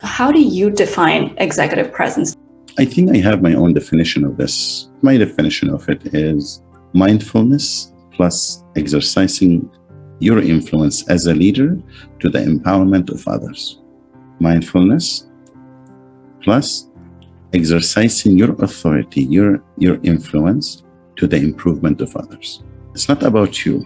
How do you define executive presence? I think I have my own definition of this. My definition of it is mindfulness plus exercising your influence as a leader to the empowerment of others. Mindfulness plus exercising your authority, your influence to the improvement of others. It's not about you.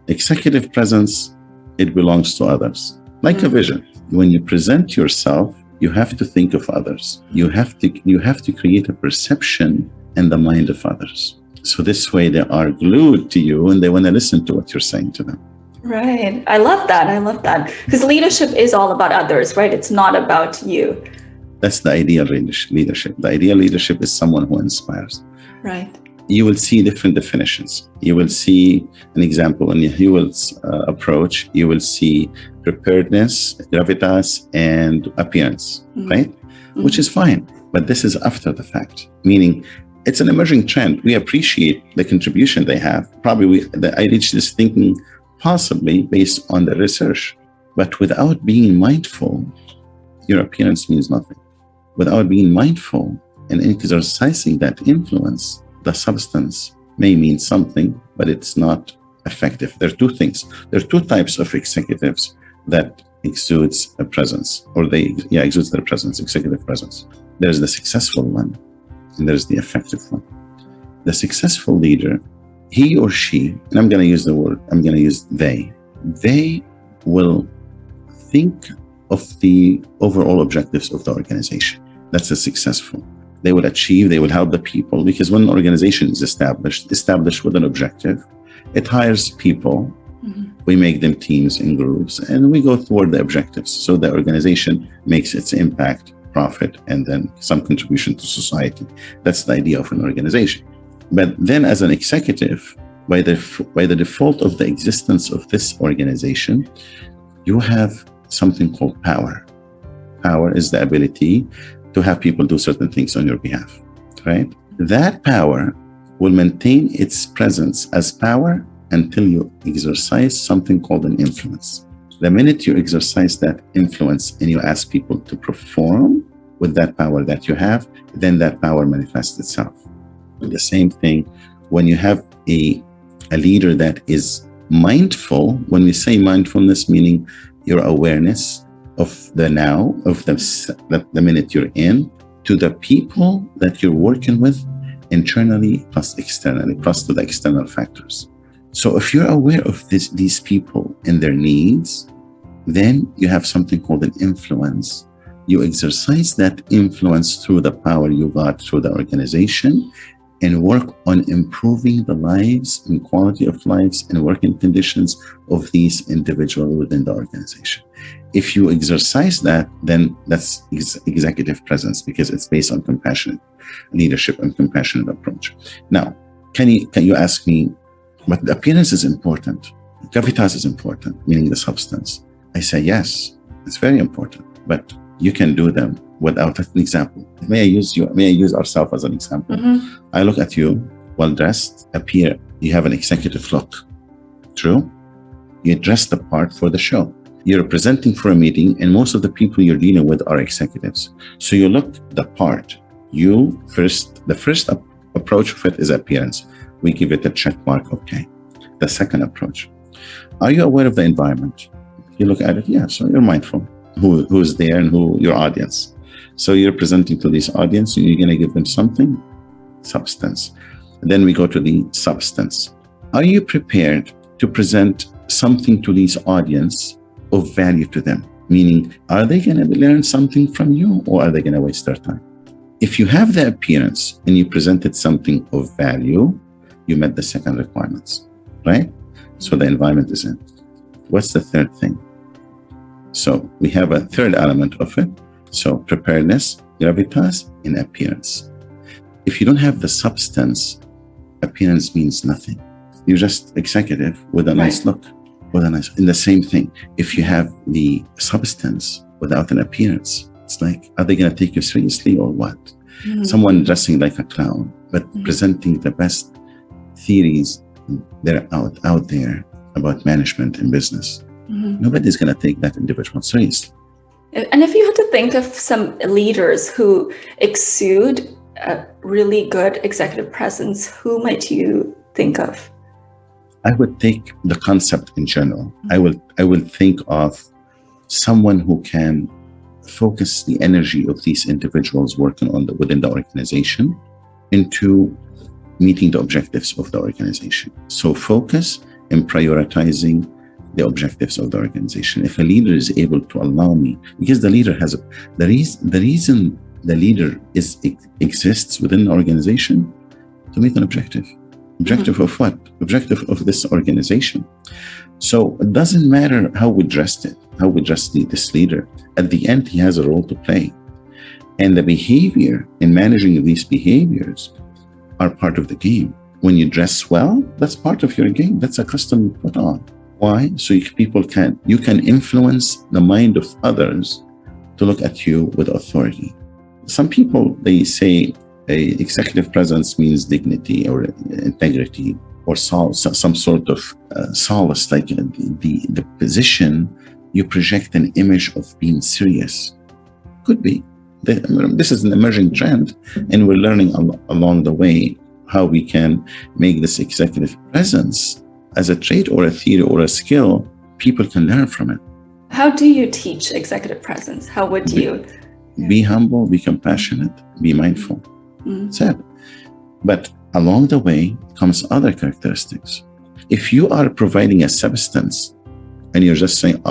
Executive presence, it belongs to others. Like a vision. When you present yourself, you have to think of others. You have to create a perception in the mind of others. So this way they are glued to you and they want to listen to what you're saying to them. Right. I love that. Because leadership is all about others, right? It's not about you. That's the ideal leadership. The ideal leadership is someone who inspires. Right. You will see different definitions. You will see an example in Hewell's approach. You will see preparedness, gravitas, and appearance, right? Which is fine. But this is after the fact, meaning it's an emerging trend. We appreciate the contribution they have. Probably I reached this thinking possibly based on the research. But without being mindful, your appearance means nothing. Without being mindful and exercising that influence, the substance may mean something, but it's not effective. There are two things. There are two types of executives that exudes a presence, or exudes their presence, executive presence. There's the successful one, and there's the effective one. The successful leader, he or she, and I'm going to use they will think of the overall objectives of the organization. That's a successful. They will achieve, they will help the people, because when an organization is established with an objective, it hires people, we make them teams and groups, and we go toward the objectives. So the organization makes its impact, profit, and then some contribution to society. That's the idea of an organization. But then as an executive, by the default of the existence of this organization, you have something called power. Power is the ability to have people do certain things on your behalf, right? That power will maintain its presence as power until you exercise something called an influence. The minute you exercise that influence and you ask people to perform with that power that you have, then that power manifests itself. The same thing when you have a leader that is mindful. When we say mindfulness, meaning your awareness of the now, of the minute you're in, to the people that you're working with internally plus externally, plus to the external factors. So if you're aware of these people and their needs, then you have something called an influence. You exercise that influence through the power you got through the organization and work on improving the lives and quality of lives and working conditions of these individuals within the organization. If you exercise that, then that's executive presence, because it's based on compassionate leadership and compassionate approach. Now, can you ask me, but the appearance is important. Gravitas is important, meaning the substance. I say, yes, it's very important, but you can do them without an example. May I use ourselves as an example? I look at you, well-dressed, appear, you have an executive look. True? You dress the part for the show. You're presenting for a meeting, and most of the people you're dealing with are executives. So you look the part. The first approach of it is appearance. We give it a check mark, okay. The second approach, are you aware of the environment? You look at it, yeah, so you're mindful. Who's there and who your audience. So you're presenting to this audience, and you're going to give them something, substance. And then we go to the substance. Are you prepared to present something to this audience of value to them? Meaning, are they going to learn something from you, or are they going to waste their time? If you have the appearance and you presented something of value, you met the second requirements, right? So the environment is in. What's the third thing? So we have a third element of it. So preparedness, gravitas, and appearance. If you don't have the substance, appearance means nothing. You're just executive with a nice look, and the same thing. If you have the substance without an appearance, it's like, are they going to take you seriously or what? Someone dressing like a clown, but presenting the best theories that are out there about management and business. Nobody's going to take that individual seriously. And if you had to think of some leaders who exude a really good executive presence, who might you think of? I would take the concept in general. I will think of someone who can focus the energy of these individuals working within the organization into meeting the objectives of the organization. So focus in prioritizing the objectives of the organization. If a leader is able to allow me, because the leader has the reason the leader exists within the organization to meet an objective. Objective of what? Objective of this organization. So it doesn't matter how we dress this leader. At the end, he has a role to play. And the behavior in managing these behaviors are part of the game. When you dress well, that's part of your game. That's a custom you put on. Why? So you can influence the mind of others to look at you with authority. Some people, they say executive presence means dignity or integrity or some sort of solace, like the position, you project an image of being serious. Could be. This is an emerging trend, and we're learning along the way how we can make this executive presence as a trait or a theory or a skill. People can learn from it. How do you teach executive presence? How would you? Be humble, be compassionate, be mindful. That's it. But along the way comes other characteristics. If you are providing a substance and you're just saying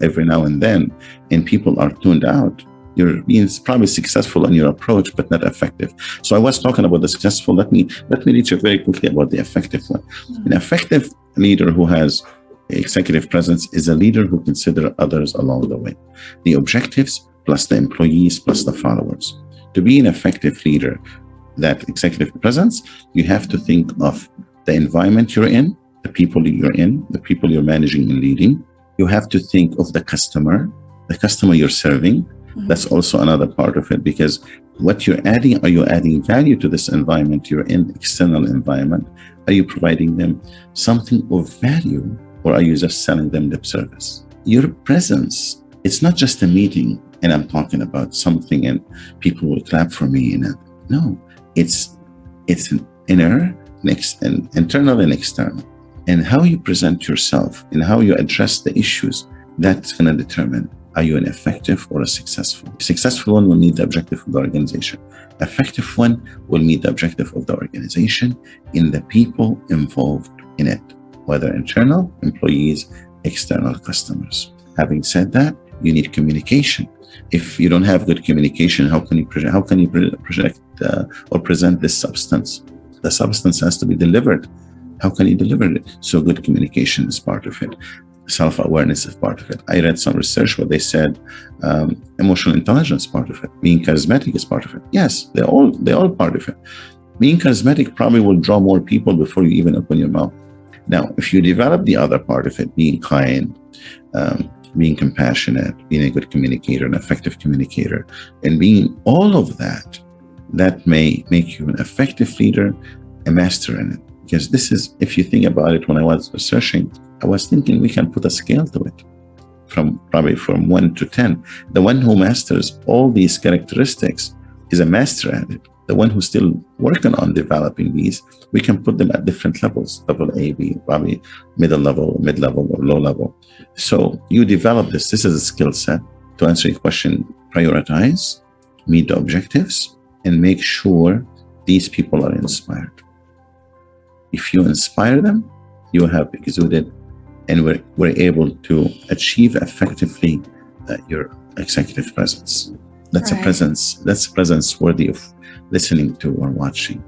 every now and then, and people are tuned out, you're being probably successful in your approach, but not effective. So I was talking about the successful. Let me reach very quickly about the effective one. An effective leader who has executive presence is a leader who considers others along the way. The objectives plus the employees plus the followers. To be an effective leader, that executive presence, you have to think of the environment you're in, the people you're in, the people you're managing and leading. You have to think of the customer you're serving. That's also another part of it, because what you're adding, are you adding value to this environment you're in, external environment? Are you providing them something of value, or are you just selling them lip service? Your presence, it's not just a meeting and I'm talking about something and people will clap for me. No, it's an inner, internal and external. And how you present yourself and how you address the issues, that's going to determine, are you an effective or a successful? A successful one will meet the objective of the organization. Effective one will meet the objective of the organization in the people involved in it, whether internal, employees, external customers. Having said that, you need communication. If you don't have good communication, how can you project or present this substance? The substance has to be delivered. How can you deliver it? So good communication is part of it. Self-awareness is part of it. I read some research where they said emotional intelligence is part of it. Being charismatic is part of it. Yes, they're all part of it. Being charismatic probably will draw more people before you even open your mouth. Now, if you develop the other part of it, being kind, being compassionate, being a good communicator, an effective communicator, and being all of that, that may make you an effective leader, a master in it. Because this is, if you think about it, when I was researching, I was thinking we can put a scale to it, from 1 to 10. The one who masters all these characteristics is a master at it. The one who's still working on developing these, we can put them at different levels, level A, B, probably middle level, mid-level, or low level. So you develop this. This is a skill set. To answer your question, prioritize, meet the objectives, and make sure these people are inspired. If you inspire them, you have exuded, and we're able to achieve effectively your executive presence. That's right. That's a presence worthy of listening to or watching.